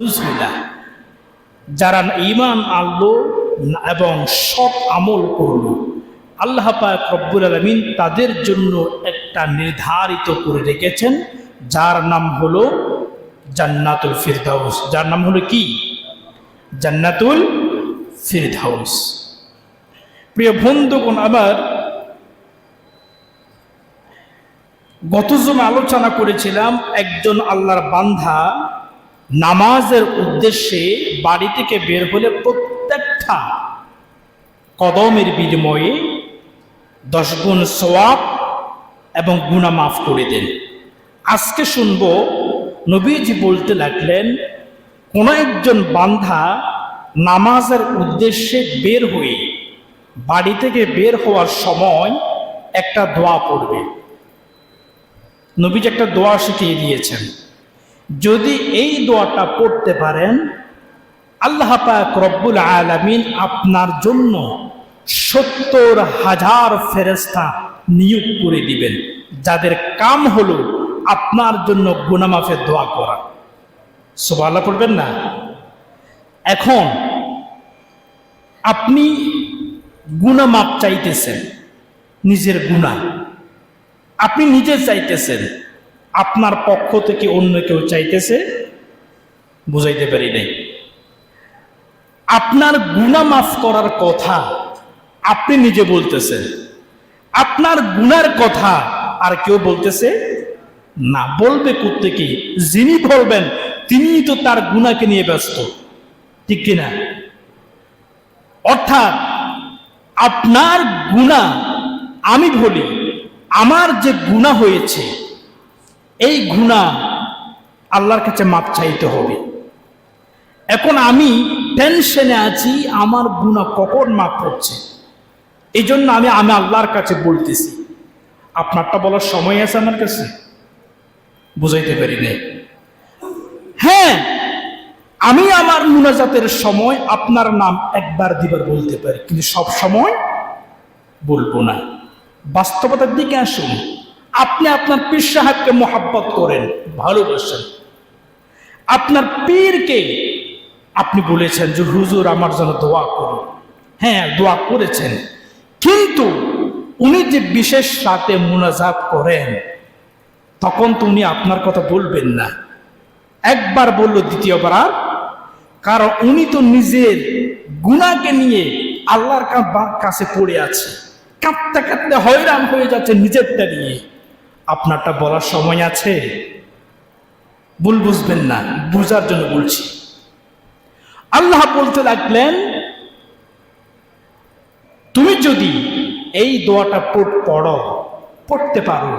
বিসমিল্লাহ। যারা ঈমান আনলো এবং সৎ আমল করলো, আল্লাহ পাক রব্বুল আলামিন তাদের জন্য একটা নির্ধারিত করে রেখেছেন, যার নাম হলো জান্নাতুল ফিরদাউস। যার নাম হলো কি? জান্নাতুল ফিরদাউস। প্রিয় বন্ধুগণ, আবার গতজন আলোচনা করেছিলাম, একজন আল্লাহর বান্দা নামাজের উদ্দেশ্যে বাড়ি থেকে বের হলে প্রত্যেকটা কদমের বিনিময়ে 10 গুণ সওয়াব এবং গুনাহ মাফ করে দেন। আজকে শুনব, নবীজি বলতে লাগলেন, কোন একজন বান্দা নামাজের উদ্দেশ্যে বের হয়ে বাড়ি থেকে বের হওয়ার সময় একটা দোয়া পড়বে। নবীজি একটা দোয়া শিখিয়ে দিয়েছেন। যদি এই দোয়াটা পড়তে পারেন, আল্লাহ পাক রব্বুল আলামিন আপনার জন্য 70,000 ফেরেশতা নিয়োগ করে দিবেন, যাদের কাম হলো আপনার জন্য গুনাহ মাফের দোয়া করা। সুবহানাল্লাহ পড়বেন না? এখন আপনি গুনাহ মাফ চাইতেছেন, নিজের গুনাহ আপনি নিজে চাইতেছেন, আপনার পক্ষ থেকে অন্য কেউ চাইতেছে? বুঝাইতে পারি নাই। আপনার গুনাহ মাফ করার কথা আপনি নিজে বলতেছেন, আপনার গুনার কথা আর কেউ বলতেছে না। বলবে কোত্থেকে? যিনি বলবেন তিনিই তো তার গুনাহকে নিয়ে ব্যস্ত, ঠিক কিনা? অর্থাৎ আপনার গুনাহ, আমি বলি আমার যে গুনাহ হয়েছে, এই গুনাহ আল্লাহর কাছে মাপ চাইতে হবে। এখন আমি টেনশনে আছি, আমার গুনাহ কখন মাপ হচ্ছে, এই জন্য আমি আল্লাহর কাছে বলতেছি। আপনারটা বলার সময় আছে আমার কাছে? বুঝাইতে পারি নাই। হ্যাঁ, আমি আমার মুনাজাতের সময় আপনার নাম একবার দুবার বলতে পারি, কিন্তু সব সময় বলবো না। বাস্তবতার দিকে আসুন। আপনি আপনার পীর সাহেবকে মহব্বত করেন, ভালোবাসেন। আপনার পীরকে আপনি বলেছেন যে হুজুর আমার জন্য দোয়া করুন। হ্যাঁ, দোয়া করেছেন, কিন্তু উনি যে বিশেষ রাতে মুনাজাত করেন, তখন তো উনি আপনার কথা বলবেন না। একবার বলল, দ্বিতীয়বার আর, কারণ উনি তো নিজের গুনাহকে নিয়ে আল্লাহর কাছে পড়ে আছে, কাঁদতে কাঁদতে হয়রান হয়ে যাচ্ছে নিজেরটা নিয়ে। আপনারটা বলার সময় আছে? ভুল বুঝবেন না, বুঝার জন্য বলছি। আল্লাহ বলতে লাগলেন, তুমি যদি এই দোয়াটা পড়তে পারো,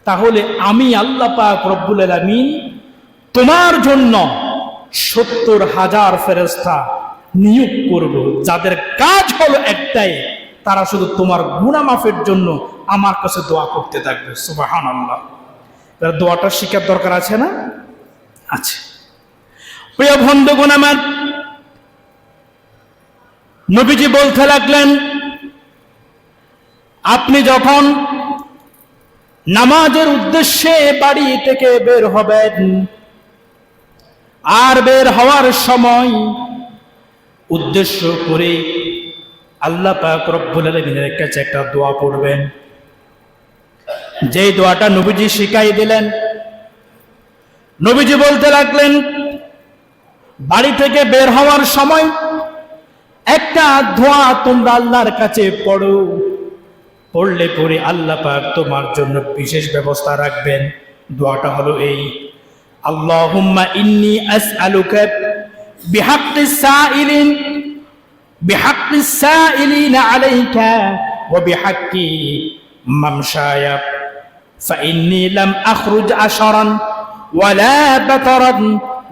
তাহলে আমি আল্লাহ পাক রব্বুল আলামিন তোমার জন্য 70,000 ফেরেশতা নিয়োগ করব, যাদের কাজ হলো একটাই, তারা শুধু তোমার গুনাহ মাফের জন্য আমার কাছে দোয়া করতে থাকবে। সুবহানাল্লাহ। তার দোয়াটা শিখার দরকার আছে না? আছে। প্রিয় বন্ধুগণ আমার, নবীজি বলতে লাগলেন, আপনি যখন নামাজের উদ্দেশ্যে বাড়ি থেকে বের হবেন, আর বের হওয়ার সময় উদ্দেশ্য করে আল্লাহ পাক রব্বুল আলামিনের কাছে একটা দোয়া পড়বেন। যেই দোয়াটা নবীজি শিখাই দিলেন। নবীজি বলতে লাগলেন, বাড়ি থেকে বের হওয়ার সময় একটা দোয়া তোমরা আল্লাহর কাছে পড়ো, পড়লে পরে আল্লাহ পাক তোমার জন্য বিশেষ ব্যবস্থা রাখবেন। দোয়াটা হলো এই: আল্লাহুম্মা ইন্নী আসআলুকা বিহাক্কিস সাইলিন আলাইকা ওয়া বিহাক্কি মামশায়া ফাইন্নী লাম আখরুজ আশরান ওয়ালা বাতারান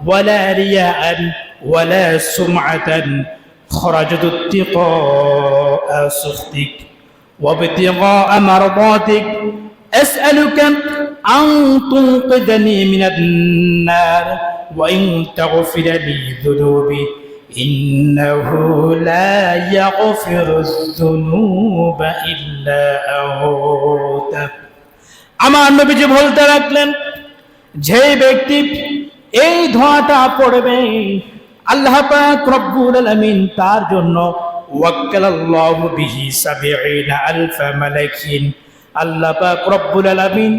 ওয়ালা রিয়াআন ওয়ালা সুমআতান খরাজতু ইত্তিকাআ সুখতিক ওয়া ইবতিগাআ মারদাতিক আসআলুকা আন তুনকিযনি মিনান নার ওয়া ইন তাগফির লি যুনুবি ইন্নাহু লা ইয়াগফিরুয যুনুবা ইল্লা আনতা। আমার নবীজি বলতে লাগলেন, যে ব্যক্তি এই দোয়াটা পড়বে আল্লাহ পাক রব্বুল আলামিন তার জন্য ওয়াক্কালাল্লাহু বিহি ৭০,০০০ মালাকিন। আল্লাহ পাক রব্বুল আলামিন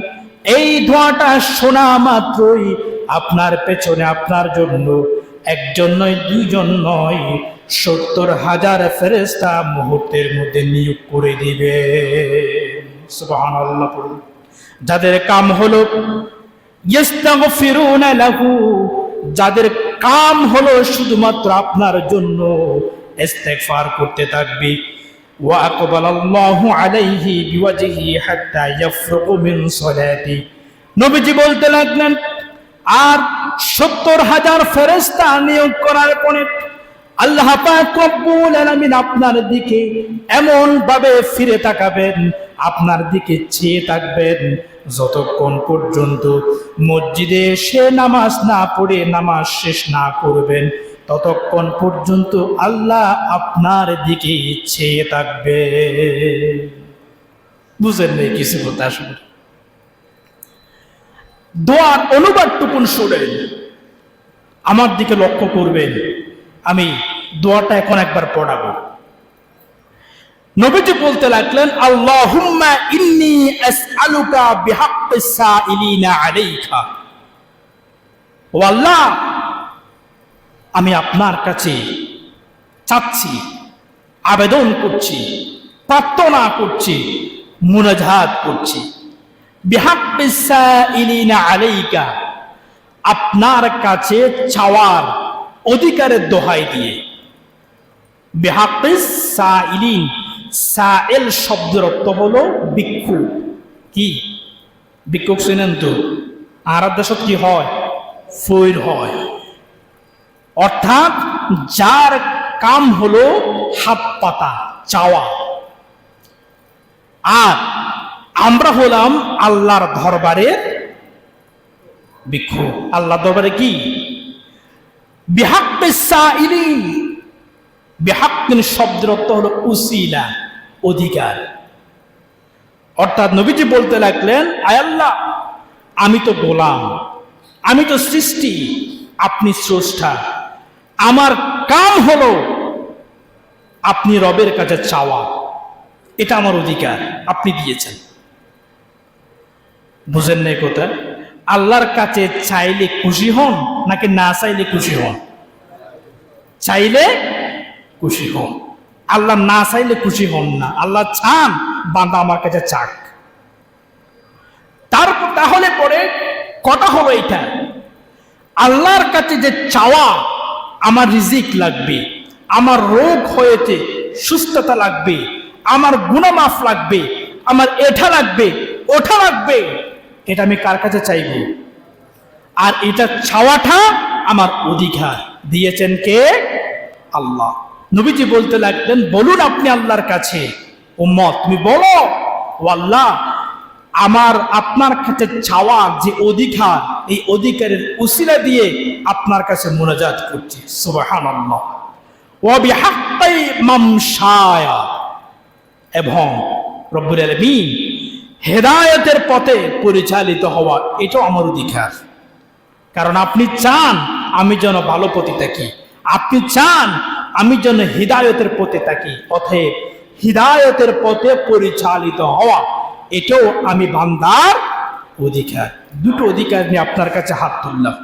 এই দোয়াটা শোনা মাত্রই আপনার পেছনে আপনার জন্য একজন নয়, দুইজন নয়, ৭০,০০০ ফেরেশতা মুহূর্তের মধ্যে নিয়োগ করে দিবে। সুবহানাল্লাহ। যাদের কাম হলো ইস্তাগফিরুনা লাহু, যাদের কাম হলো শুধুমাত্র আপনার জন্য ইস্তিগফার করতে থাকবে। ওয়া আকবালাল্লাহু আলাইহি বিওয়াজহি হাত্তা ইয়াফরুগু মিন সালাতি। নবীজি বলতে লাগলেন, আর ৭০,০০০ ফেরেশতা নিয়োগ করার পরে আল্লাহ পাক রব্বুল আলামিন আপনার দিকে এমন ভাবে ফিরে তাকাবেন, আপনার দিকে চেয়ে থাকবেন, যতক্ষণ পর্যন্ত মসজিদে এসে নামাজ না পড়ে নামাজ শেষ না করবেন ততক্ষণ পর্যন্ত আল্লাহ আপনার দিকে চেয়ে থাকবে। বুঝেন নাই কিছু কথা? শুনে দোয়ার অনুবাদটুকুন শুনেন, আমার দিকে লক্ষ্য করবেন। আমি দোয়াটা এখন একবার পড়াবো। নবীজি বলতে লাগলেন, আল্লাহুম্মা ইন্নী আসআলুকা বিহাক্কিস সাইলিনা আলাইকা। ও আল্লাহ, আমি আপনার কাছে চাচ্ছি, আবেদন করছি, প্রার্থনা করছি, মুনাজাত করছি, বিহাক্কিস সাইলিনা আলাইকা, আপনার কাছে চাওয়ার অধিকারের দোহাই দিয়ে। বিহাক্কিস সাইলিন, সাইল শব্দের অর্থ হলো ভিক্ষুক। কি ভিক্ষুক চিনেন তো? আরব দেশত কি হয়? ফইর হয়। অর্থাৎ যার কাম হলো হাত পাতা চাওয়া। আর আমরা হলাম আল্লাহর দরবারের ভিক্ষুক। আল্লাহর দরবারে কি? বিহাক্কিস সাইলিন, বিহাক্কিন শব্দের অর্থ হলো উসিলা, অধিকার। অর্থাৎ নবীজি বলতে লাগলেন, আয় আল্লাহ, আমি তো গোলাম, আমি তো সৃষ্টি, আপনি স্রষ্টা, আমার কাম হলো আপনি রবের কাছে চাওয়া, এটা আমার অধিকার, আপনি দিয়েছেন। বুঝেন নাই কথা? আল্লাহর কাছে চাইলে খুশি হন নাকি না চাইলে খুশি হন? চাইলে খুশি হন। আল্লাহ না চাইলে খুশি হন না। আল্লাহ চান বান্দা আমার কাছে চাক। তারপর তাহলে পরে কথা হলো এটা, আল্লাহর কাছে যে চাওয়া, আমার রিজিক লাগবে, আমার রোগ হয়েছে সুস্থতা লাগবে, আমার গুনাহ মাফ লাগবে, আমার এটা লাগবে ওটা লাগবে, এটা আমি কার কাছে চাইব? আর এটা চাওয়াটা আমার অধিকার দিয়েছেন কে? আল্লাহ। নবীজি বলতে লাগলেন, বলুন আপনি আল্লাহর কাছে, উম্মত তুমি বলো, ও আল্লাহ, আমার আপনার কাছে চাওয়া যে অধিকার, এই অধিকারের উসিলা দিয়ে আপনার কাছে মুনাজাত করছি। সুবহানাল্লাহ। ওয়া বিহাক্কি মামশায়া, এবং রব্বুল আলামিন হেদায়েতের পথে পরিচালিত হওয়া, এটাও আমার অধিকার। কারণ আপনি চান আমি যেন ভালো পথে থাকি, আপনি চান আমি যেন হিদায়তের পথে থাকি। অতএব হিদায়তের পথে পরিচালিত হওয়া, এটাও আমি বান্দার অধিকার। দুটো অধিকার নিয়ে আপনার কাছে হাত তুললাম।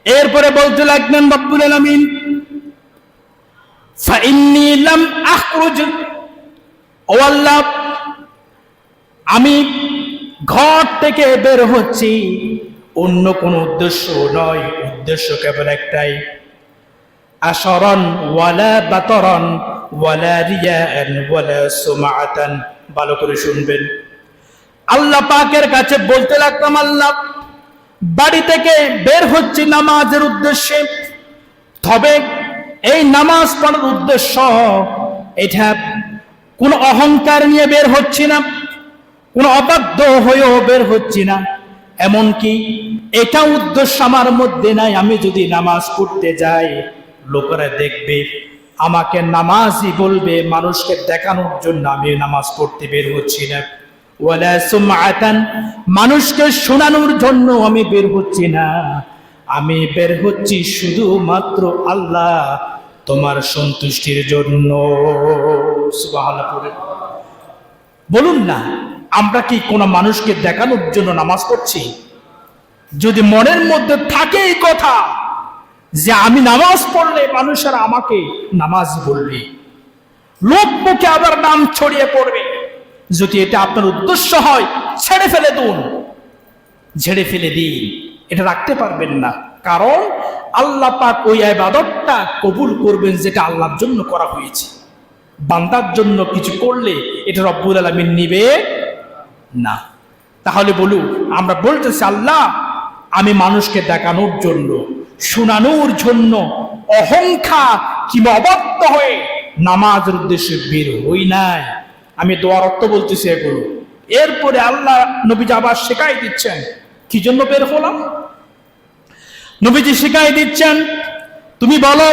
এরপরে বলতে লাগলেন রব্বুল আলামিন, ফাইন্নী লাম আখরুজ, ও আল্লাহ, আমি ঘর থেকে বের হচ্ছি অন্য কোনো উদ্দেশ্য নয়, উদ্দেশ্য কেবল একটাই, আশরান ওয়ালা বাতরান ওয়ালা রিয়াআন ওয়ালা সুমআতান। ভালো করে শুনবেন। আল্লাহ পাকের কাছে বলতে লাগলাম, আল্লাহ, বাড়ি থেকে বের হচ্ছি নামাজের উদ্দেশ্যে, তবে এই নামাজ পড়ার উদ্দেশ্য এটা কোন অহংকার নিয়ে বের হচ্ছি না, কোন অবাধ্য হয়েও বের হচ্ছি না, এমনকি এটা উদ্দেশ্য আমার মধ্যে নাই, আমি যদি নামাজ পড়তে যাই লোকেরা দেখবে, আমাকে নামাজই বলবে, মানুষকে দেখানোর জন্য আমি নামাজ পড়তে বের হচ্ছি না। ওয়ালা সুমআতান, মানুষকে শোনানোর জন্য আমি বের হচ্ছি না। আমি বের হচ্ছি শুধুমাত্র আল্লাহ তোমার সন্তুষ্টির জন্য। সুবহানাল্লাহ। বলুন না, আমরা কি কোনো মানুষকে দেখানোর জন্য নামাজ পড়ছি? যদি মনের মধ্যে থাকে এই কথা যে আমি নামাজ পড়লে মানুষেরা আমাকে নামাজ বলবে, লোক মুখে আবার নাম ছড়িয়ে পড়বে, যদি এটা আপনার উদ্দেশ্য হয় ছেড়ে ফেলে দিন, ঝেড়ে ফেলে দিন। এটা রাখতে পারবেন না, কারণ আল্লাহ পাক ওই ইবাদতটা কবুল করবেন যেটা আল্লাহর জন্য করা হয়েছে। বান্দার জন্য কিছু করলে এটা রব্বুল আলামিন নিবে না। তাহলে বলুন, আমরা বলতেছি আল্লাহ আমি মানুষকে দেখানোর জন্য, শোনানোর জন্য অহংকার কিংবা অবাধ্য হয়ে নামাজের উদ্দেশ্যে বের হই নাই। আমি দোয়ার অর্থ বলতেছি এগুলো। এরপরে আল্লাহ নবীজি আবার শেখাই দিচ্ছেন কি জন্য বের হলাম। নবীজি শেখাই দিচ্ছেন, তুমি বলো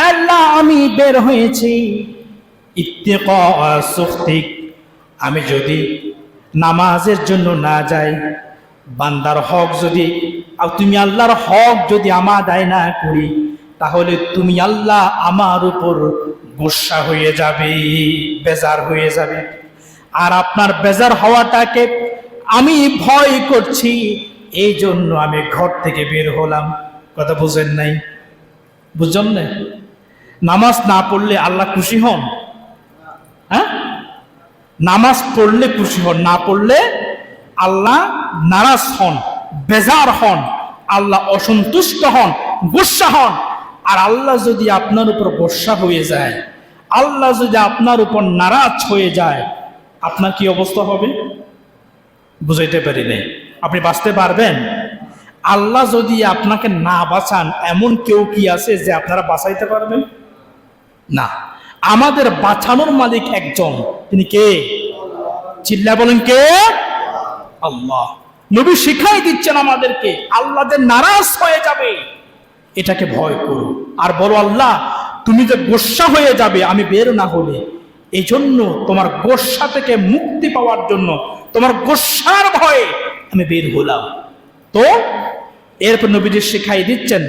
আল্লাহ আমি বের হয়েছি আমি যদি নামাজের জন্য না যাই, বান্দার হক যদি তুমি আল্লাহর হক যদি আমার আদায় না করি, তাহলে তুমি আল্লাহ আমার উপর গোসা হয়ে যাবে, বেজার হয়ে যাবে। আর আপনার বেজার হওয়াটাকে আমি ভয় করছি, এই জন্য আমি ঘর থেকে বের হলাম। কথা বুঝেন নাই? বুঝলেন না? নামাজ না পড়লে আল্লাহ খুশি হন? হ্যাঁ, নামাজ পড়লে খুশি হন, না পড়লে আল্লাহ নারাজ হন, বেজার হন, আল্লাহ অসন্তুষ্ট হন, গুসা হন। আর আল্লাহ যদি আপনার উপর গোসা হয়ে যায়, আল্লাহ যদি আপনার উপর নারাজ হয়ে যায়, আপনার কি অবস্থা হবে? বুঝাইতে পারি নাই। আপনি বাঁচতে পারবেন? আল্লাহ যদি আপনাকে না বাঁচান, এমন কেউ কি আছে যে আপনারা বাঁচাইতে পারবেন? না। আমাদের বাঁচানোর মালিক একজন, তিনি কে? চিল্লা বলেন কে? আল্লাহ। নবী শিখাই দিচ্ছেন আমাদেরকে, আল্লাহ যে নারাজ হয়ে যাবে এটাকে ভয় করো, আর বলো আল্লাহ তুমি যে গোসা হয়ে যাবে আমি বের না হলে, এই জন্য তোমার গোসা থেকে মুক্তি পাওয়ার জন্য, তোমার গোসার ভয়ে আমি বের হলাম। তো এরপর নবীজি শিখাই দিচ্ছেন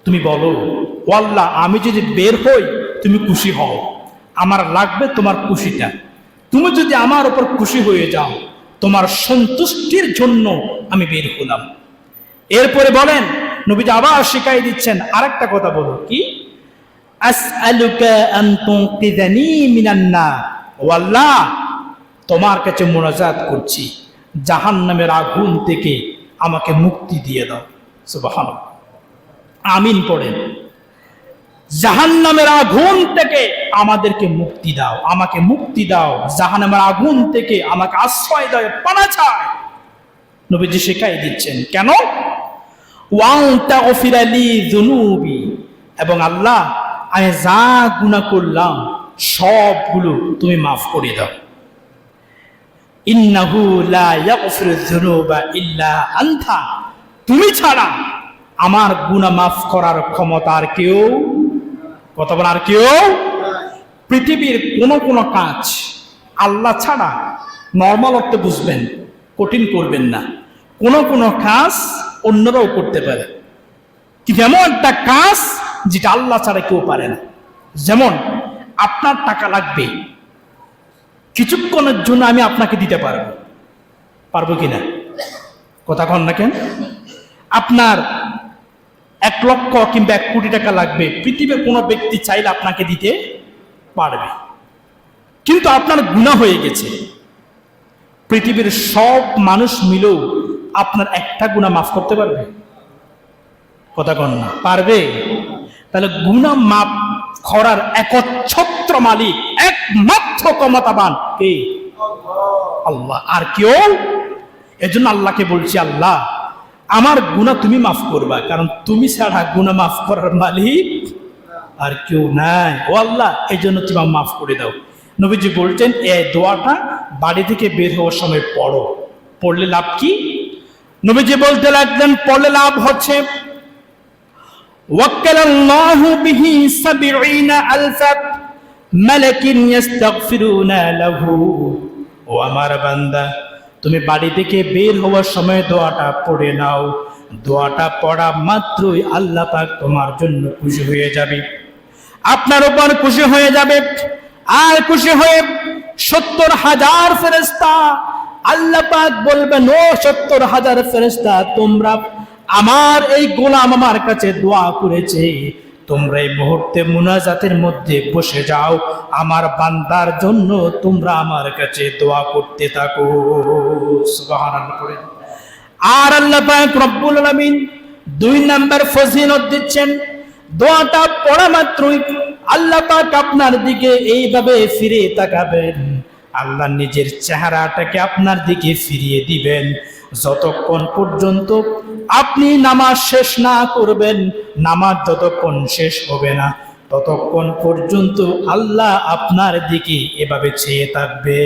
তুমি বলো ও আল্লাহ আমি যদি বের হই তুমি খুশি হও, আমার লাগবে তোমার খুশিটা। তুমি যদি আমার উপর খুশি হয়ে যাও, তোমার সন্তুষ্টির জন্য আমি বের হলাম। এরপরে বলেন, নবীজি আবার শিখাই দিচ্ছেন আরেকটা কথা, বলো কি? আসআলুকা আন তুনকিযানি মিনান নার। ও আল্লাহ তোমার কাছে মুনাজাত করছি, জাহান্নামের আগুন থেকে আমাকে মুক্তি দিয়ে দাও। সুবহানাল্লাহ, আমিন পড়েন। জাহান্নামের আগুন থেকে আমাদেরকে মুক্তি দাও, আমাকে মুক্তি দাও, জাহান্নামের আগুন থেকে আমাকে আশ্রয় দাও, পানা চাই। নবীজি শিখাই দিচ্ছেন কেন? ওয়ান তাগফিরা লি যুনুবি, এবং আল্লাহ আমি যা গুনাহ করলাম সবগুলো তুমি মাফ করে দাও। ইন্নাহু লা ইয়াগফিরু যুনুবা ইল্লা আনতা, তুমি ছাড়া আমার গুনাহ মাফ করার ক্ষমতা আর কেউ, কথা বল, আর কেউ পৃথিবীর কোন কাজ আল্লাহ ছাড়া, নর্মাল অর্থে বুঝবেন, কঠিন করবেন না, কোন কাজ অন্যরাও করতে পারে, কিন্তু এমন একটা কাজ যেটা আল্লাহ ছাড়া কেউ পারে না। যেমন আপনার টাকা লাগবে, কিছুক্ষণের জন্য আমি আপনাকে দিতে পারবো কিনা? কথা কন না কেন? আপনার 1 লক্ষ কিংবা 1 কোটি টাকা লাগবে, পৃথিবীর কোনো ব্যক্তি চাইলে আপনাকে দিতে পারবে, কিন্তু আপনার গুনাহ হয়ে গেছে। পৃথিবীর সব মানুষ মিলেও আপনার একটা গুনাহ মাফ করতে পারবে? কথা কন না, পারবে? তাহলে গুনাহ মাফ করার একচ্ছত্র মালিক, একমাত্র ক্ষমতাবান কে? আল্লাহ, আর কেউ। এজন্য আল্লাহকে বলছি, আল্লাহ আমার গুনাহ তুমি মাফ করবা, কারণ তুমি ছাড়া গুনাহ মাফ করার মালিক আর কেউ নাই। ও আল্লাহ, এই জন্য তুমি মাফ করে দাও। নবীজি বলছেন এই দোয়াটা বাড়ি থেকে বের হওয়ার সময় পড়ো। পড়লে লাভ কি? নবীজি বলতে লাগলেন, পড়লে লাভ হচ্ছে ওয়াক্কালাল্লাহু বিহি ৭০ আলফা মালাকিন ইস্তাগফিরুনা লাহু। ও আমার বান্দা, তুমি বাড়ি থেকে বের হওয়ার সময় দোয়াটা পড়ে নাও। দোয়াটা পড়া মাত্রই আল্লাহ পাক তোমার জন্য খুশি হয়ে যাবে, আপনার উপর খুশি হয়ে যাবে। আর খুশি হয়ে 70,000 ফেরেশতা, আল্লাহ পাক বলবেন, ও 70,000 ফেরেশতা, তোমরা আমার এই গোলাম আমার কাছে দোয়া করেছে, তোমরা এই মুহূর্তে মুনাজাতের মধ্যে বসে যাও, আমার বান্দার জন্য তোমরা আমার কাছে দোয়া করতে থাকো। সুবহানাল্লাহ। আর আল্লাহ পাক রব্বুল আলামিন 2 নাম্বার ফজিলত দিচ্ছেন, দোয়াটা পড়া মাত্রই আল্লাহ পাক আপনার দিকে এইভাবে ফিরে তাকাবেন, আল্লাহ নিজের চেহারাটাকে আপনার দিকে ফিরিয়ে দিবেন। যতক্ষণ পর্যন্ত আপনি নামাজ শেষ না করবেন, নামাজ যতক্ষণ শেষ হবে না, ততক্ষণ পর্যন্ত আল্লাহ আপনার দিকে এভাবে চেয়ে থাকবে।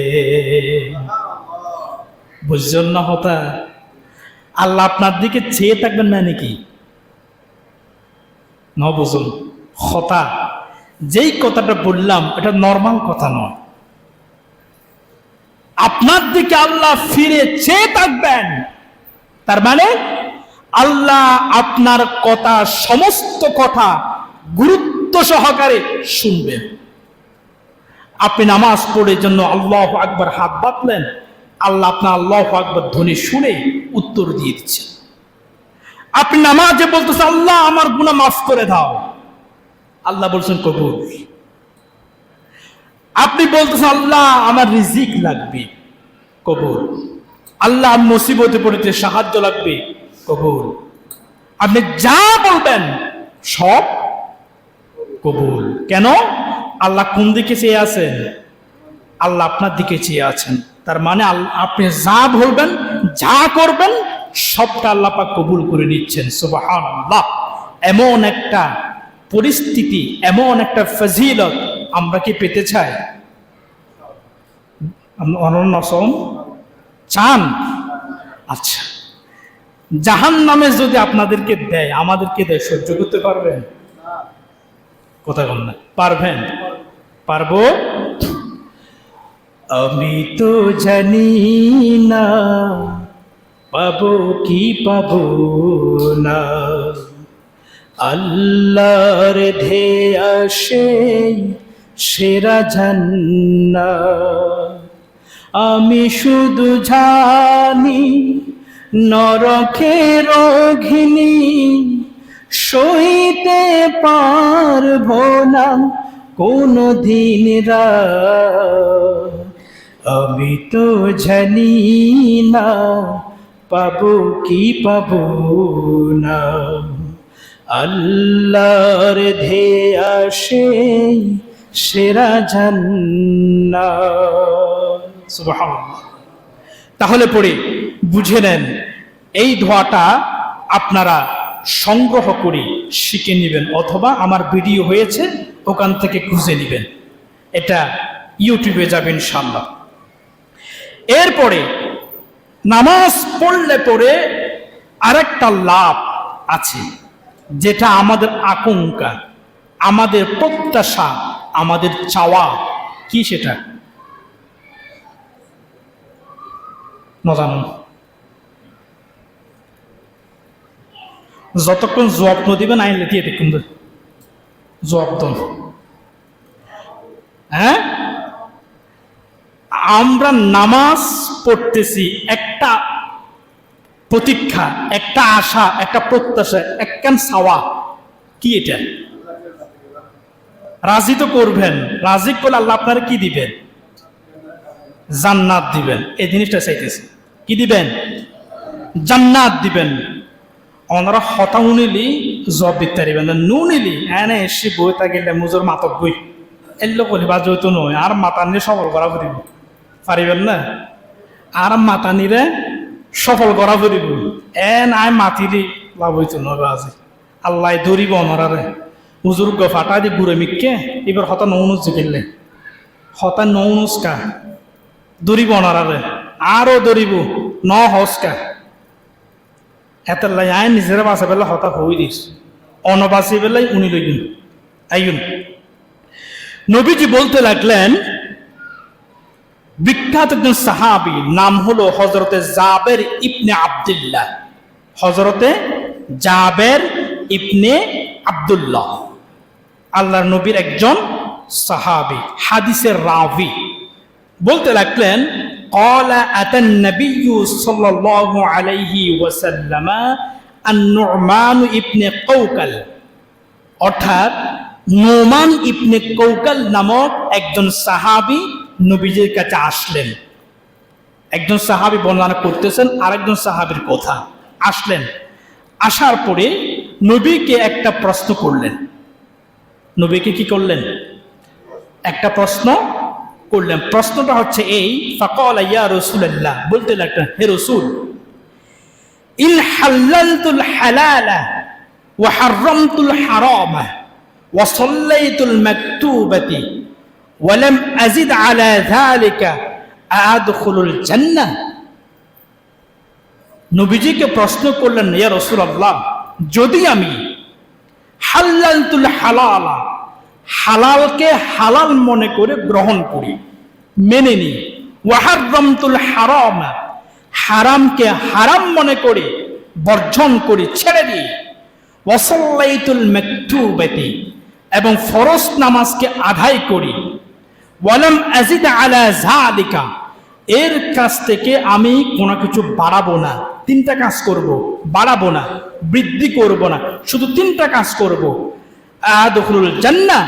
বুঝছেন না হতা? আল্লাহ আপনার দিকে চেয়ে থাকবেন না নাকি? ন বুঝুন হতা, যেই কথাটা বললাম এটা নর্মাল কথা নয়। আপনার দিকে আল্লাহ ফিরে চেয়ে থাকবেন, তার মানে আল্লাহ আপনার কথা, সমস্ত কথা গুরুত্ব সহকারে শুনবেন। আপনি নামাজ পড়ে জন্য আল্লাহু আকবার হাত বাঁধলেন, আল্লাহ আপনার আল্লাহু আকবার ধ্বনি শুনে উত্তর দিয়ে দিচ্ছেন। আপনি নামাজে বলতেছেন, আল্লাহ আমার গুনাহ মাফ করে দাও, আল্লাহ বলছেন কবুল। আপনি বলতেছেন, আল্লাহ আমার রিজিক লাগবে, কবুল। আল্লাহ মুসিবতে পড়েছে, সাহায্য লাগবে, কবুল। আপনি যা বলবেন সব কবুল। কেন? আল্লাহ কোন দিকে চেয়ে আছেন? আল্লাহ আপনার দিকে চেয়ে আছেন। তার মানে আপনি যা বলবেন, যা করবেন, সবটা আল্লাহ পাক কবুল করে নিচ্ছেন। সুবহানাল্লাহ। এমন একটা পরিস্থিতি, এমন একটা ফজিলত আমরা কি পেতে চাই? অনন্য চান? আচ্ছা, জাহান্নামে যদি আপনাদেরকে দেয়, আমাদেরকে দেয়, সহ্য করতে পারবেন? কথা বল না, পারবেন? পারবো? আমি তো জানি না পাবো কি পাবো না, আল্লাহর ধেয়া সেই সেরা জান্নাত। আমি শুধু জানি নরকের অগ্নি সইতে পারবো না কোনো দিন রাত। আমি তো জানি না পাবো কি পাবো না, আল্লাহর ধেয়া সেই সেরা জান্নাত। সুবহানাল্লাহ। তাহলে পড়ে বুঝে নেন, এই দোয়াটা আপনারা সংগ্রহ করে শিখে নেবেন, অথবা আমার ভিডিও হয়েছে ওখান থেকে খুঁজে নেবেন, এটা ইউটিউবে যাবেন ইনশাআল্লাহ। এরপরে নামাজ পড়লে পরে আরেকটা লাভ আছে, যেটা আমাদের আকাঙ্ক্ষা, আমাদের প্রত্যাশা, আমাদের চাওয়া। কি সেটা? না জানো? যতক্ষণ জবাব দিবেন আইলে দিয়ে দেখুন জবাব দন। হ্যাঁ, আমরা নামাজ পড়তেছি, একটা প্রতীক্ষা, একটা আশা, একটা প্রত্যাশা, একখান চাওয়া। কি এটা? রাজি তো করবেন, রাজি করলে আল্লাহ আপনারা কি দিবেন? জান্নাত দিবেন। এই জিনিসটা চাইতেছি, কি দিবেন? জান্নাত দিবেন। ওনারা হতা উনিলি জব দিতে পারিবেন না, নুনিলি এনে এসে বই থাকিলে মুজোর মাতক বই এলো কলি বাজ হইতো নয়, আর মাতা নিয়ে সফল করা পড়িব, পারিবেন না? আর মাতা নিরে সফল করা পড়িব, এন আয় মাতিলি লাভ হইতো নয় বাজে। আল্লাহ ধরিব অনরারে হুজুর গ ফাটা দি ঘুরে মিককে এবার হতা নৌনুস জিকিলে, হতা নৌনুসকা ধরিব অনরারে, আরো ধরিব ন হসকা। এত লাই আয় নিজেরা বাঁচা পেলে হতা হই দিস, অনবাসি বেলাই উনি লইন আইন। নবীজি বলতে লাগলেন, বিখ্যাত একজন সাহাবী নাম হলো হযরতে জাবের ইবনে আব্দুল্লাহ। হযরতে জাবের ইবনে আব্দুল্লাহ আল্লাহর নবীর একজন সাহাবী, হাদিসের রাবি। বলতে লাগলেন, قال أتى النبي صلى الله عليه وسلم النعمان ابن قوقل, অর্থাৎ নোমান ইবনে কৌকাল নামক একজন সাহাবী নবীজির কাছে আসলেন। একজন সাহাবী বর্ণনা করতেছেন আরেকজন সাহাবীর কথা। আসলেন, আসার পরে নবীকে একটা প্রশ্ন করলেন। নবীকে কি করলেন? একটা প্রশ্ন করলেন। প্রশ্নটা হচ্ছে এই, ফাকাল ইয়া রাসূলুল্লাহ, বলতে লাগলেন, হে রাসূল, ইন হালালতুল হালালা ওয়া হারামতুল হারামা ওয়া সাল্লাইতুল মাকতুবাতি ওয়া লাম আযিদ আলা যালিকা আদখুলুল জান্নাহ। নবীজিকে প্রশ্ন করলেন, ইয়া রাসূলুল্লাহ, যদি আমি হালালতুল হালালা, হালালকে হালাল মনে করে গ্রহণ করি, মেনে নিই, ওয়া হারামতুল হারামা, হারামকে হারাম মনে করে বর্জন করি, ছেড়ে দিই, ওয়া সাল্লাইতুল মাকতুবাতি, এবং ফরজ নামাজকে আদায় করি, ওয়া লাম আযিদ আলা যালিকা, এর কাছ থেকে আমি কোনো কিছু বাড়াবো না, তিনটা কাজ করব, বাড়াবো না, বৃদ্ধি করব না, শুধু তিনটা কাজ করব, আদখুলুল জান্নাহ,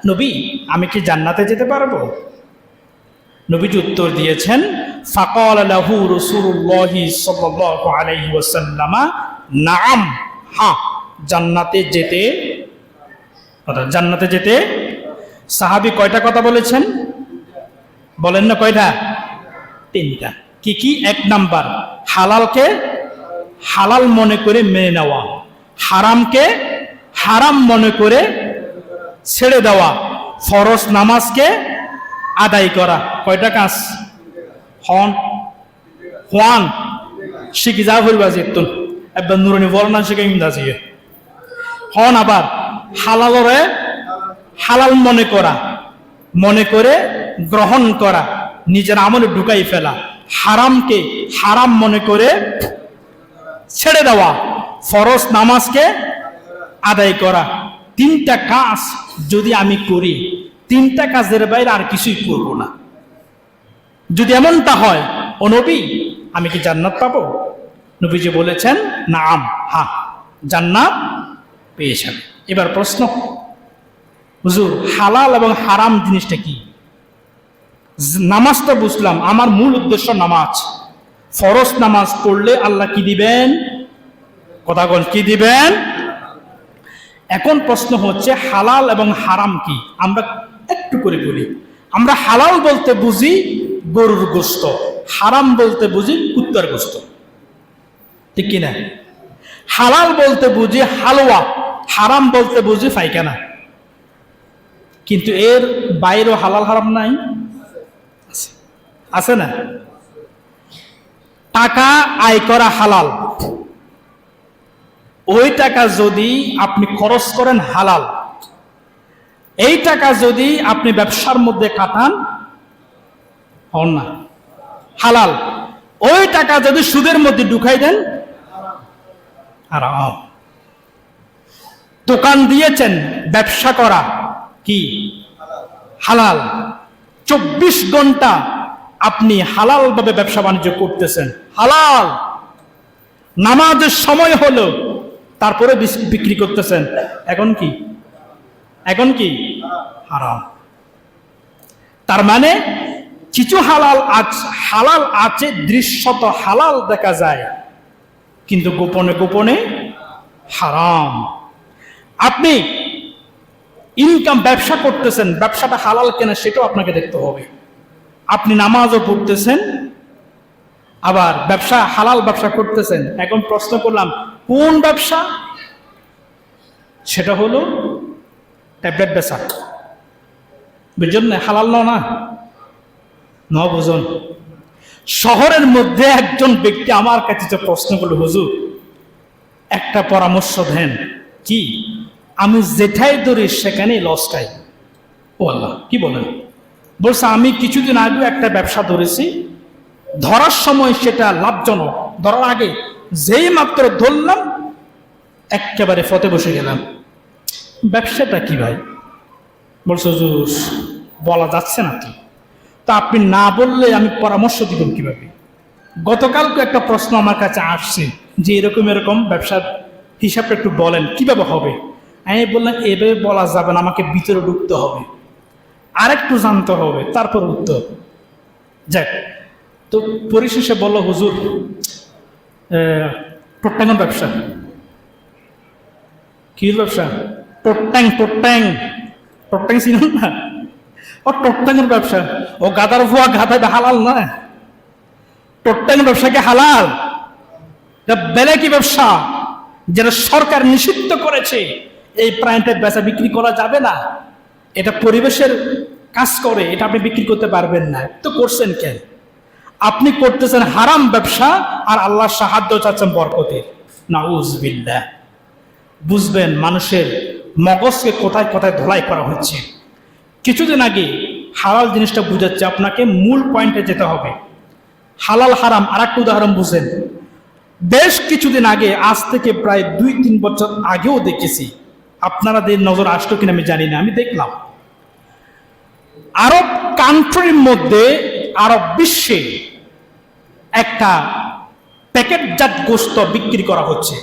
নবী আমি কি জান্নাতে যেতে পারবো? নবীজি উত্তর দিয়েছেন, ফাকাল লাহু রাসূলুল্লাহ সাল্লাল্লাহু আলাইহি ওয়াসাল্লাম নাআম, হ্যাঁ, জান্নাতে যেতে, জান্নাতে যেতে। সাহাবী কয়টা কথা বলেছেন? বলেন না কয়টা? তিনটা। কি কি? এক নাম্বার, হালালকে হালাল মনে করে মেনে নেওয়া, হারামকে হারাম মনে করে ছেড়ে দেওয়া, ফরজ নামাজকে আদায় করা। কয়টা কাজ? হন হওয়ান শিখি যা হইবাজি তুন একবার নুরানি বর্ণনা শিখে ইমদাজি হন। আবার হালালরে হালাল মনে করা, মনে করে গ্রহণ করা, নিজের আমলে ঢুকাই ফেলা, হারামকে হারাম মনে করে ছেড়ে দেওয়া, ফরজ নামাজকে আদায় করা। তিনটা কাজ যদি আমি করি, তিনটা কাজের বাইরে আর কিছুই করব না, যদি এমনটা হয়, ও নবী আমি কি জান্নাত পাবো? নবীজি বলেছেন, নাম, হ্যাঁ, জান্নাত পেয়ে যাবে। এবার প্রশ্ন, হুজুর হালাল এবং হারাম জিনিসটা কি? নামাজটা বুঝলাম, আমার মূল উদ্দেশ্য নামাজ, ফরজ নামাজ পড়লে আল্লাহ কি দিবেন? কথা বল, কি দিবেন? এখন প্রশ্ন হচ্ছে হালাল এবং হারাম কি? আমরা একটু করে বলি। আমরা হালাল বলতে বুঝি গরুর গোশত, হারাম বলতে বুঝি কুত্তার গোশত, ঠিক কিনা? হালাল বলতে বুঝি হালুয়া, হারাম বলতে বুঝি পায়খানা। কিন্তু এর বাইরেও হালাল হারাম নাই? আছে না? টাকা আয় করা হালাল, ওই টাকা যদি আপনি খরচ করেন হালাল, এই টাকা যদি আপনি ব্যবসার মধ্যে কাটান হন না হালাল, ওই টাকা যদি সুদের মধ্যে ঢুকাই দেন হারাম। দোকান দিয়েছেন, ব্যবসা করা কি হালাল, 24 ঘন্টা আপনি হালাল ভাবে ব্যবসা বাণিজ্য করতেছেন, হালাল। নামাজের সময় হলো তারপরে বিক্রি করতেছেন, এখন কি? এখন কি? হারাম। তার মানে কিছু হালাল আছে, দৃশ্যত হালাল দেখা যায়, কিন্তু গোপনে গোপনে হারাম। আপনি ইনকাম ব্যবসা করতেছেন, ব্যবসাটা হালাল কেনা সেটাও আপনাকে দেখতে হবে। আপনি নামাজও পড়তেছেন, আবার ব্যবসা হালাল ব্যবসা করতেছেন। এখন প্রশ্ন করলাম, কোন ব্যবসা? সেটা হলো ট্যাবলেট বেচা। বুঝছেন না? হালাল না বুঝুন। শহরের মধ্যে একজন ব্যক্তি আমার কাছে যে প্রশ্ন করলো, হুজুর একটা পরামর্শ দেন। কি? আমি যেটাই ধরি সেখানেই লস খাই। ও আল্লাহ, কি বলেন? বলছে আমি কিছুদিন আগে একটা ব্যবসা ধরেছি, ধরার সময় সেটা লাভজনক, ধরার আগে যেই মাত্র ধরলাম একেবারে ফতে বসে গেলাম। ব্যবসাটা কি ভাই? বলছে হুজুর বলা যাচ্ছে না তো। তা আপনি না বললে আমি পরামর্শ দিব কিভাবে? গতকালকে একটা প্রশ্ন আমার কাছে আসছে যে এরকম এরকম ব্যবসার হিসাবটা একটু বলেন, কিভাবে হবে? আমি বললাম এভাবে বলা যাবে না, আমাকে ভিতরে ঢুকতে হবে, আরেকটু জানতে হবে, তারপর উত্তর। যাক, তো পরিশেষে বললো হুজুর টোট্টাঙ্গের ব্যবসা। কি ব্যবসা? টোট্টাং টোট্টাং টোট্টাং ছিল না? ও টোট্টাঙ্গের ব্যবসা। ও গাদার ভুয়া গাদা হালাল না? টোট্টাঙ্গের ব্যবসা কি হালাল? বেলে কি ব্যবসা যেটা সরকার নিষিদ্ধ করেছে, এই প্রাণীটা বেচা বিক্রি করা যাবে না, এটা পরিবেশের কাজ করে, এটা আপনি বিক্রি করতে পারবেন না। তো করছেন কেন? আপনি করতেছেন হারাম ব্যবসা আর আল্লাহর সাহায্য চাচ্ছেন বরকতের। নাউজুবিল্লাহ। বুঝবেন মানুষের মগজকে কোথায় কোথায় ধোলাই করা হচ্ছে। কিছুদিন আগে হালাল জিনিসটা বুঝাচ্ছে, আপনাকে মূল পয়েন্টে যেতে হবে। হালাল হারাম আর একটা উদাহরণ বুঝেন। বেশ কিছুদিন আগে, আজ থেকে প্রায় 2-3 বছর আগেও দেখেছি, আপনাদের নজর আসলো কিনা আমি জানি না, আমি দেখলাম আরব কান্ট্রির মধ্যে, আরব বিশ্বে একটা প্যাকেটজাত গোশত বিক্রি করা হচ্ছে।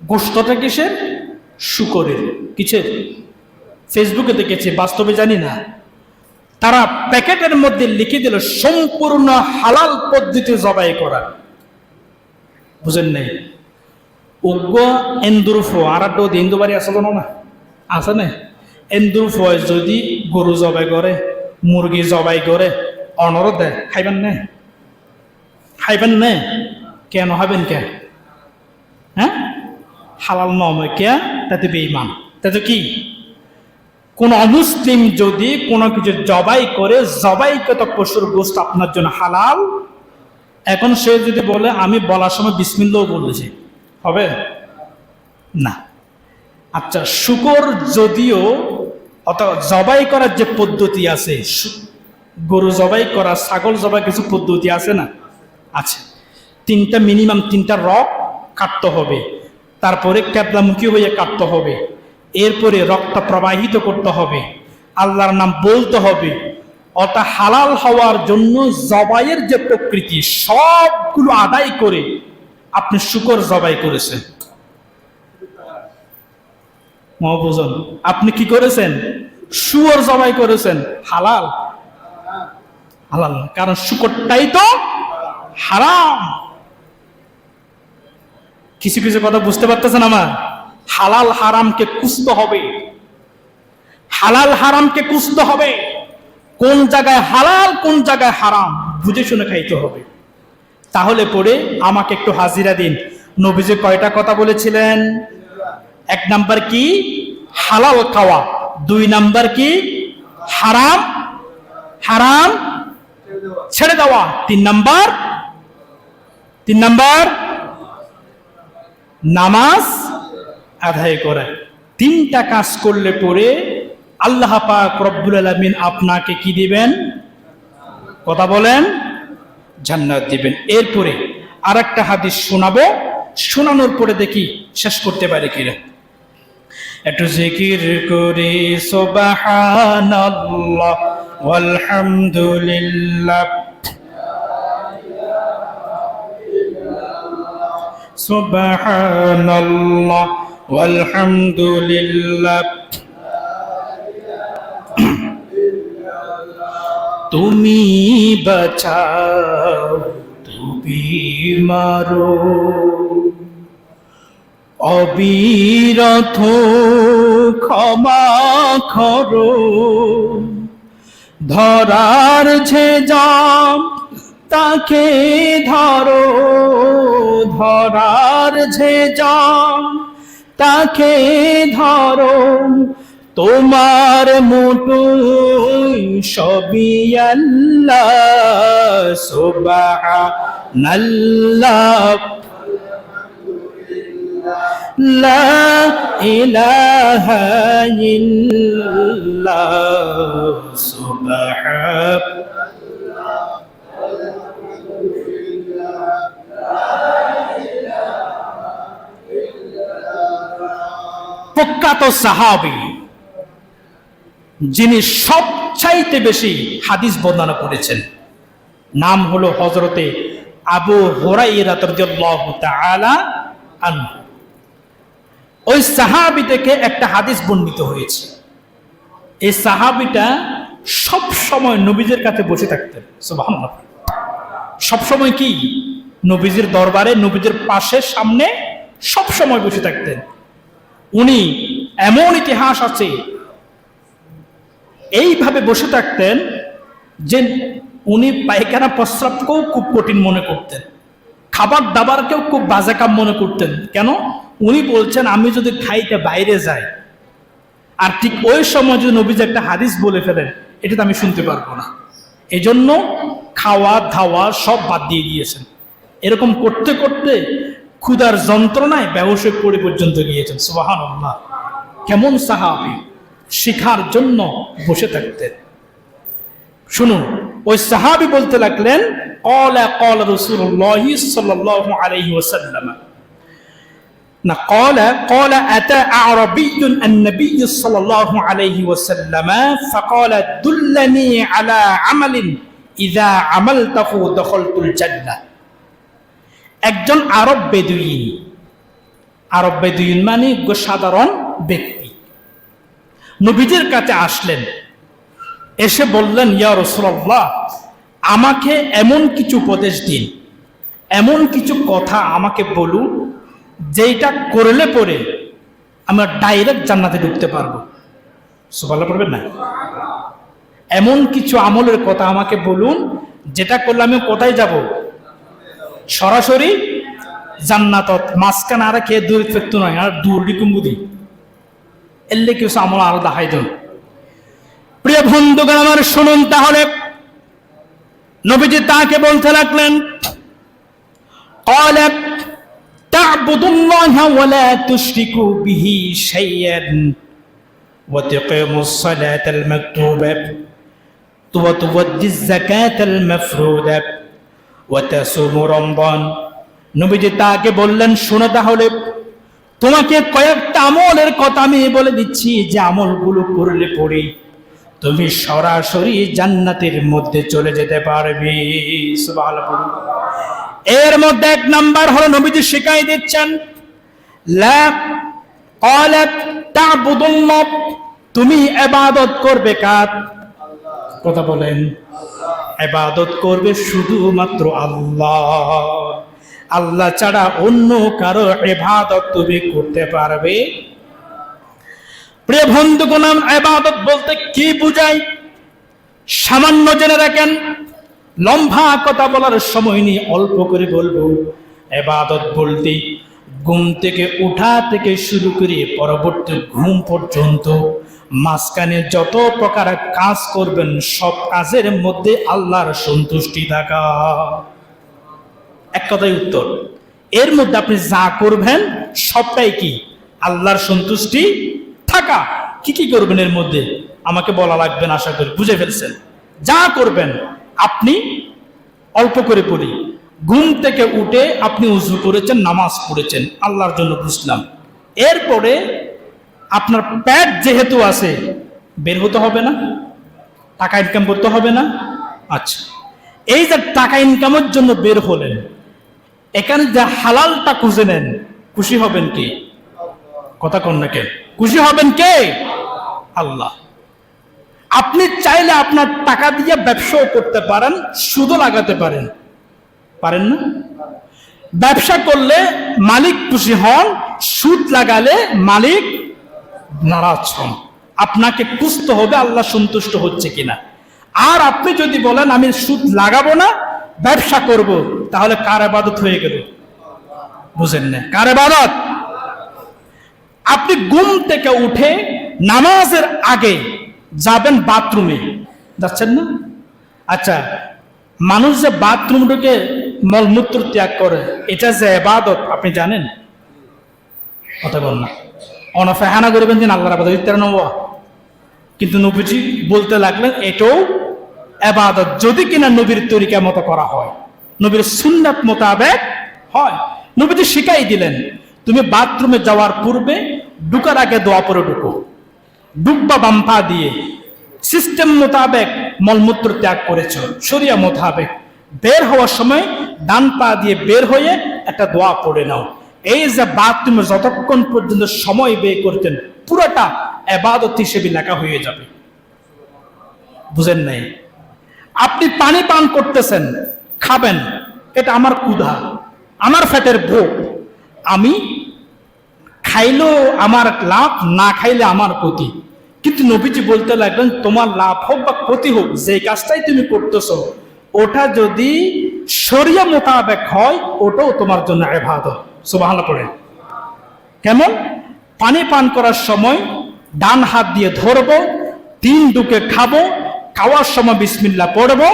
গোশতটা কিসের? শূকরের। কিসের? ফেসবুকে দেখেছি, বাস্তবে জানি না। তারা প্যাকেটের মধ্যে লিখে দিল সম্পূর্ণ হালাল পদ্ধতি জবাই করা। বুঝেন নাই? উগ্র এন্দুরফো আর হিন্দু বাড়ি আসলো না, আছে না? এন্দুরফো যদি গরু জবাই করে, মুরগি জবাই করে, অনর দেয়, খাইবেন না? খাইবেন না? কেন হবেন কে? হ্যাঁ, হালাল নয় কে? তাতে বেঈমান। তাতে কি? কোন অমুসলিম যদি কোনো কিছু জবাই করে, জবাইকৃত পশুর গোশত আপনার জন্য হালাল, এখন সে যদি বলে আমি বলার সময় বিসমিল্লাহ বলেছি, হবে না? আচ্ছা, শূকর যদিও অথবা জবাই করার যে পদ্ধতি আছে, গরু জবাই করা, ছাগল জবাই কিছু পদ্ধতি আছে না? আছে। মিনিমাম তিনটা রক কাটতে হবে, তারপরে ক্যাবলামুখী হয়ে কাটতে হবে, এরপরে রক্ত প্রবাহিত করতে হবে, আল্লাহর নাম বলতে হবে। অর্থাৎ হালাল হওয়ার জন্য জবাইয়ের যে প্রকৃতি সবগুলো আদায় করে আপনি শূকর জবাই করেছেন। মহাপুজন, আপনি কি করেছেন? শুয়োর জবাই করেছেন। হালাল? হালাল না, কারণ শূকরটাই তো হারাম। কিছু কিছু কথা বুঝতে পারতেছেন আমার? হালাল হারামকে খুঁজতে হবে, হালাল হারামকে খুঁজতে হবে। কোন জায়গায় হালাল, কোন জায়গায় হারাম বুঝে শুনে খাইতে হবে। তাহলে পরে আমাকে একটু হাজিরা দিন। নবীজি কয়টা কথা বলেছিলেন? 1 নাম্বার কি? হালাল খাওয়া। 2 নাম্বার কি? হারাম হারাম ছেড়ে দেওয়া। 3 নাম্বার নামাজ আদায় করা। 3টা কাজ করলে পরে আল্লাহ পাক রব্বুল আলামিন আপনাকে কি দিবেন? কথা বলেন, জান্নাত দিবেন। এরপরে আরেকটা হাদিস শোনাবো, শোনানোর পরে দেখি শেষ করতে পারে কিনা। একটু জিকির করি সুবহানাল্লাহ ওয়ালহামদুলিল্লাহ, সুবহানাল্লাহ ওয়ালহামদুলিল্লাহ। তুমি বাঁচাও, তুমি মারো, অবিরত ক্ষমা করো। ধরার যে জাম তাকে ধরো, ধরার যে জাম তাকে ধরো। তোমার মুঠোয় সবই আল্লাহ, সুবহানাল্লাহ। লা ইলাহা ইল্লাল্লাহ সুবহান প্রখ্যাত সাহাবী যিনি সবচাইতে বেশি হাদিস বর্ণনা করেছেন, নাম হলো হযরতে আবু হুরায়রা রাদিয়াল্লাহু তাআলা আনহু। ওই সাহাবী থেকে একটা হাদিস বর্ণিত হয়েছে। এই সাহাবীটা সব সময় নবীজির কাছে বসে থাকতেন, সুবহানাল্লাহ। সব সময় কি নবীজির দরবারে, নবীজির পাশে, সামনে সব সময় বসে থাকতেন। উনি এমন ইতিহাস আছে, এইভাবে বসে থাকতেন যে উনি পায়খানা প্রস্রাবকেও খুব কঠিন মনে করতেন, খাবার দাবারকেও খুব বাজে কাম মনে করতেন। কেন? উনি বলছেন আমি যদি খাইতে বাইরে যাই আর ঠিক ওই সময় যদি নবীজি একটা হাদিস বলে ফেলেন, এটা তো আমি শুনতে পারবো না। এই জন্য খাওয়া ধাওয়া সব বাদ দিয়ে দিয়েছেন। এরকম করতে করতে ক্ষুধার যন্ত্রণায় বেহুশ হয়ে পড়ে পর্যন্ত গিয়েছেন। সুবহানাল্লাহ, কেমন সাহাবী, শিখার জন্য বসে থাকতেন। শুনুন, ওই সাহাবী বলতে লাগলেন, ক্বালা ক্বালা রাসূলুল্লাহ সাল্লাল্লাহু আলাইহি ওয়াসাল্লাম, না ক্বালা ক্বালা আতা আরাবিয়্যুন আন-নবিয়্য সাল্লাল্লাহু আলাইহি ওয়াসাল্লাম ফাক্বালা দুল্লানি আলা আমালিন ইযা আমালতাহু দাখালতুল জান্নাহ। একজন আরব বেদুইন, আরব বেদুইন মানে সাধারণ ব্যক্তি, নবীজির কাছে আসলেন। এসে বললেন, ইয়া রাসূলুল্লাহ, আমাকে এমন কিছু উপদেশ দিন, এমন কিছু কথা আমাকে বলুন যেটা করলে পরে আমরা ডাইরেক্ট জান্নাতে ঢুকতে পারবো। সুবহানাল্লাহ পড়বেন না? এমন কিছু আমলের কথা আমাকে বলুন যেটা করলে আমি কোথায় যাব? সরাসরি জান্নাতত। মাঝখানে আর খেয়ে দূর ফেরত নয়, আর দূর ডিকুম্বুদি এলে কিছু আমল আরো দেখাই দেন। প্রিয় বন্ধুগণ আমার শুনুন, তাহলে নবীজি তাকে বলতে লাগলেন, ক্বালা তা'বুদুল্লাহা ওয়া লা তুশরিকু বিহি শাইআন ওয়া তুকিমুস সালাতাল মাকতুবা ওয়া তুওয়াদ্দিজ যাকাতাল মাফরুদা ওয়া তাসুমু রমজান। নবীজি তাকে বললেন, শোনো তাহলে তোমাকে কয়েকটা আমলের কথা আমি বলে দিচ্ছি, যে আমলগুলো করলে পরে তুমি সরাসরি জান্নাতের মধ্যে চলে যেতে পারবে। সুবহানাল্লাহ। এর মধ্যে এক নাম্বার হলো নবীজি শিখাই দিচ্ছেন, লা ক্বালাত তা'বুদুল্লাহ, তুমি ইবাদত করবে কার? কথা বলেন। ইবাদত করবে শুধুমাত্র আল্লাহ। আল্লাহ ছাড়া অন্য কারো ইবাদত তুমি করতে পারবে? প্রিয় বন্ধুগণ, ইবাদত বলতে কি বোঝায় সামান্য জেনে রাখেন। লম্বা কথা বলার সময় নেই, অল্প করে বলবো। ইবাদত বলতে ঘুম থেকে উঠা থেকে শুরু করে পরবর্তী ঘুম পর্যন্ত মাঝখানে যত প্রকার কাজ করবেন, সব কাজের মধ্যে আল্লাহর সন্তুষ্টি থাকা। এক কথায় উত্তর। এর মধ্যে আপনি যা করবেন সবটাই কি? আল্লাহর সন্তুষ্টি থাকা। কি কি করবেন এর মধ্যে আমাকে বলা লাগবে না, আশা করি বুঝে ফেলছেন। যা করবেন আপনি, অল্প করে পড়ি, ঘুম থেকে উঠে আপনি ওযু করেছেন, নামাজ পড়েছেন, আল্লাহর জন্য বুঝলাম। এরপরে আপনার পেট যেহেতু আছে, বের হতে হবে না? টাকা ইনকাম করতে হবে না? আচ্ছা, এই যে টাকা ইনকামের জন্য বের হলেন, এখানে যে হালালটা খুঁজে নেন, খুশি হবেন কে? কথা কন না কে? খুশি হবেন কে? আল্লাহ। আপনি চাইলে আপনার টাকা দিয়ে ব্যবসাও করতে পারেন, সুদও লাগাতে পারেন, পারেন না? ব্যবসা করলে মালিক খুশি হন, সুদ লাগালে মালিক নারাজ হন। আপনাকে খুঁজতে হবে আল্লাহ সন্তুষ্ট হচ্ছে কিনা। আর আপনি যদি বলেন আমি সুদ লাগাবো না, ব্যবসা করব, তাহলে কার ইবাদত হয়ে গেল? বুঝেন না? কার ইবাদত? আপনি ঘুম থেকে উঠে নামাজের আগে যাবেন বাথরুমে, যাচ্ছেন না? আচ্ছা, মানুষ যে বাথরুম ঢুকে মলমূত্র ত্যাগ করে, এটা যে ইবাদত আপনি জানেন? কথা বল না, অনফেহানা করবেন যে আল্লাহর আবাদত ইত্যাদি নব। কিন্তু নবীজি বলতে লাগলেন এটাও ইবাদত যদি কিনা নবীর তরিকা মতো করা হয়, নবীর সুন্নাত মোতাবেক হয়। নবীজি শিখাই দিলেন, তুমি বাথরুমে যাওয়ার পূর্বে ঢুকার আগে দোয়া পড়ে ঢুকো, ডুববা বাম পা দিয়ে, সিস্টেম মোতাবেক মলমূত্র ত্যাগ করেছো শরিয়া মোতাবেক, বের হওয়ার সময় ডান পা দিয়ে বের হয়ে একটা দোয়া পড়ে নাও। এই যে বাথরুমে যতক্ষণ পর্যন্ত সময় ব্যয় করতেন পুরোটা ইবাদত হিসেবে লেখা হয়ে যাবে। বুঝেন নাই? আপনি পানি পান করতেছেন, খাবেন, এটা আমার ক্ষুধা, আমার পেটের ভোগ, আমি খাইলেও আমার লাভ, না খাইলে আমার ক্ষতি। কিন্তু নবীজি বলতে লাগলেন তোমার লাভ হোক বা ক্ষতি হোক, যে কাজটাই তুমি করতেছো ওটা যদি শরিয়া মোতাবেক হয় ওটাও তোমার জন্য ইবাদত। সুবহানাল্লাহ পড়েন। কেমন? পানি পান করার সময় ডান হাত দিয়ে ধরবো, 3 ঢুকে খাবো, খাওয়ার সময় বিসমিল্লাহ পড়বো,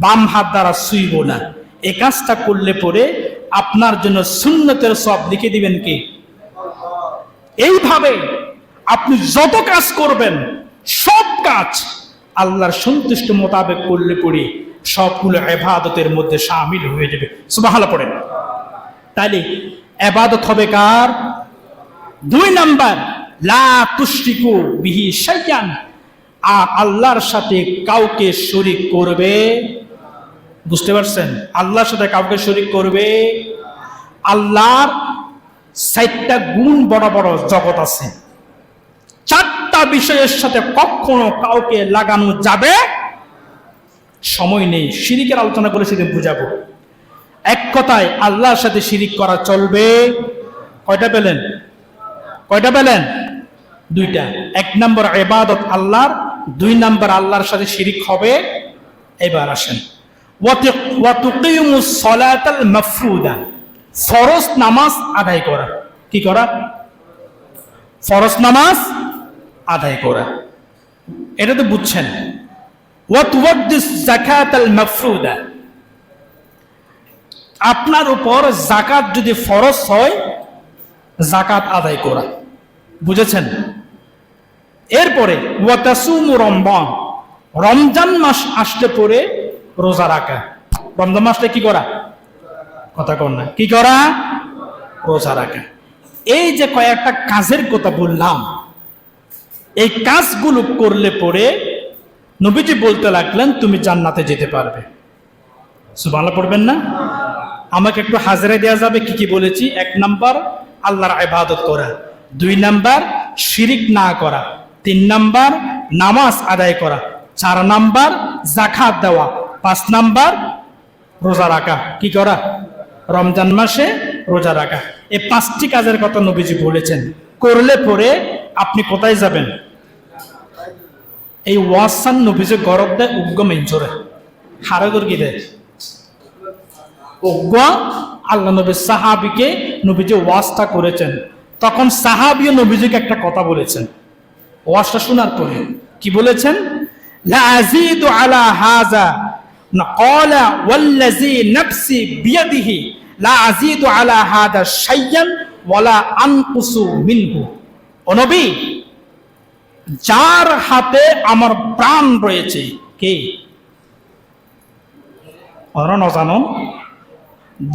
বাম হাত দ্বারা ছুঁইব না। এই কাজটা করলে পরে আপনার জন্য সুন্নতের সওয়াব লিখে দিবেন কে? এইভাবে আপনি যত কাজ করবেন সব কাজ আল্লাহর সন্তুষ্ট মোতাবেক করলে পরে সবগুলো ইবাদতের মধ্যে শামিল হয়ে যাবে। সুবহানাল্লাহ পড়েন। তাইলে ইবাদত হবে কার? 2 নাম্বার, লা তুশরিকু বিহি শাইয়ান, আল্লাহর সাথে কাউকে শরীক করবে। বুঝতে পারছেন? আল্লাহর সাথে কাউকে শরীক করবে। আল্লাহর 4টা গুণ বড় বড় জগৎ আছে, 4টা বিষয়ের সাথে কখনো কাউকে লাগানো যাবে। সময় নেই, শিরিকের আলোচনা করে সেদিন বুঝাবো। এক কথায় আল্লাহর সাথে শিরিক করা চলবে। কয়টা পেলেন? কয়টা পেলেন? 2টা। 1 নম্বর ইবাদত আল্লাহর, 2 নম্বর আল্লাহর সাথে শিরিক হবে। এবার আসেন, ওয়া তুকিমুস সালাতাল মাফরুদা, ফরজ নামাজ আদায় করা। কি করা? ফরজ নামাজ আদায় করা, এটা তো বুঝছেন। ওয়া তুওয়াদ্দিস যাকাতাল মাফরুদা, আপনার উপর যাকাত যদি ফরজ হয় যাকাত আদায় করা। বুঝেছেন? এরপরে ওয়া তাসুমু রমজান, রমজান মাস আসতে পরে রোজা রাখা। রমজান মাসটা কি করা? কথা কর না, কি করা? রোজা রাখা। এই যে কয়েকটা কাজের কথা বললাম, এই কাজগুলো করলে পরে নবীজি বলতে লাগলেন তুমি জান্নাতে যেতে পারবে। সুবহানাল্লাহ পড়বেন না? আমাকে একটু হাজিরা দেওয়া যাবে কি কি বলেছি? 1 নাম্বার আল্লাহর ইবাদত করা, 2 নাম্বার শিরিক না করা, 3 নাম্বার নামাজ আদায় করা, 4 নাম্বার যাকাত দেওয়া, 5 নাম্বার রোজা রাখা। কি করা? রমজান মাসে রোজা রাখা। এই 5টি কাজের কথা নবীজি বলেছেন। করলে পরে আপনি কোথায় যাবেন? এই ওয়াসান নবীজি গরব দেয় উগ্র মেঞ্চরে হারাগর কি দেয় উগ্র। আল্লাহ নবী সাহাবীকে নবীজি ওয়াজটা করেছেন, তখন সাহাবীও নবীজিকে একটা কথা বলেছেন। ওয়াজটা শোনার পরে কি বলেছেন? লা আযীদু আলা হাযা, ক্বালা ওয়াল্লাযী নাফসি বিয়াদিহি লা আযীদু আলা হাযা শাইয়ান ওয়ালা আনকুসু মিনহু। ও নবী, যার হাতে আমার প্রাণ রয়েছে, কে? ওরা না জানো?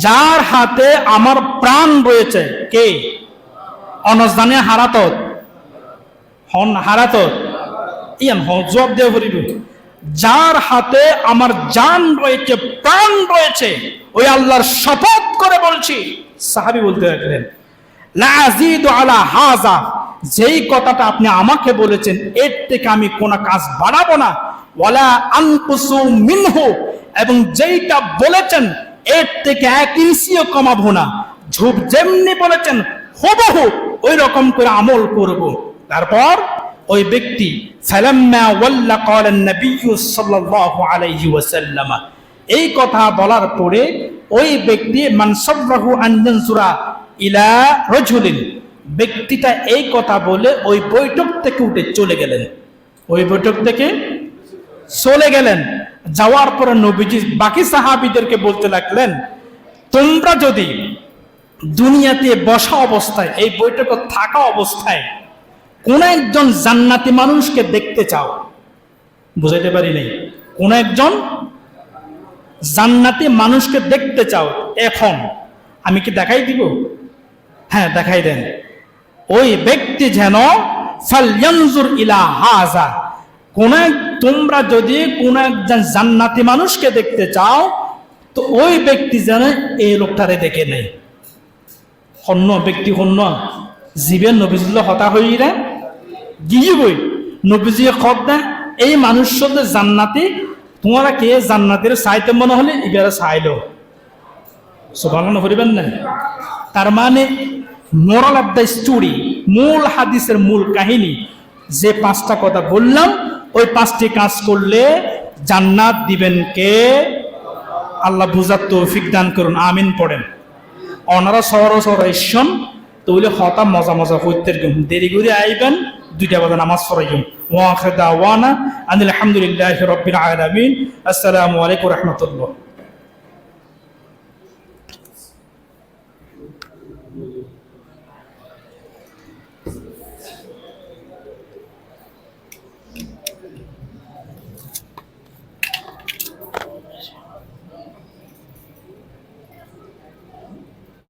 যার হাতে আমার প্রাণ রয়েছে কে? অনজানে হারাতত হন, হারাতত ইয়ান হ জবাব দেওয়া করিব। যার হাতে আমার জান রয়েছে, প্রাণ রয়েছে, ওই আল্লাহর শপথ করে বলছি। সাহাবী বলতে লাগলেন লা আযীদু আলা হাযা, যেই কথাটা আপনি আমাকে বলেছেন এর থেকে আমি কোন কাজ বাড়াবো না, ওয়ালা আনকুসু মিনহু, এবং যেইটা বলেছেন এর থেকে 1 ইঞ্চিও কমাবো না। ঝুপ যেমনি বলেছেন হুবহু ওই রকম করে আমল করব। তারপর ওই ব্যক্তি ফালাম্মা ওয়াল্লা ক্বালা নবী সাল্লাল্লাহু আলাইহি ওয়াসাল্লাম, এই কথা বলার পরে ওই ব্যক্তি মান সাবরাহু আন ইয়ানজুরা ইলা রাজুলিন, ব্যক্তিটা এই কথা বলে ওই বৈঠক থেকে উঠে চলে গেলেন। ওই বৈঠক থেকে চলে গেলেন। যাওয়ার পরে নবীজি বাকি সাহাবীদেরকে বলতে লাগলেন তোমরা যদি দুনিয়াতে বসা অবস্থায়, এই বৈঠকে থাকা অবস্থায় কোন একজন জান্নাতি মানুষকে দেখতে চাও? বুঝাইতে পারি নাই। কোন একজন জান্নাতি মানুষকে দেখতে চাও এখন, আমি কি দেখাই দিব? হ্যাঁ, দেখাই দেন। ওই ব্যক্তি যেন ফালয়ানজুর ইলা হাযা, তোমরা যদি কোন একজন জান্নাতি মানুষকে দেখতে চাও তো ওই ব্যক্তি যেন এই লোকটারে দেখে নেই। হন্য ব্যক্তি হন্য জীবের নবীজুল্লাহ হতা হইরা গিয়ে বই নবীজি খবদা এই মানুষ সাথে জান্নাতি, তোমরা কে জান্নাতের চাইতে মনে হলে এবারে চাইলো সুবহানাল্লাহ করিবেন না। তার মানে মোরাল অফ দ্য স্টোরি, মূল হাদিসের মূল কাহিনী যে পাঁচটা কথা বললাম, ওই পাঁচটি কাজ করলে জান্নাত দিবেন কে? আল্লাহ বুঝার তৌফিক দান করুন, আমিন পড়েন। ওনারা সর ইসন তৈলে হতা মজা মজা করতে দেরি করে আইবেন, 2টা বাজে নামাজ পড়াইবেন। ওয়া আখিরু দাওয়ানা আনিল হামদুলিল্লাহি রাব্বিল আলামিন। আসসালামু আলাইকুম ওয়া রাহমাতুল্লাহ।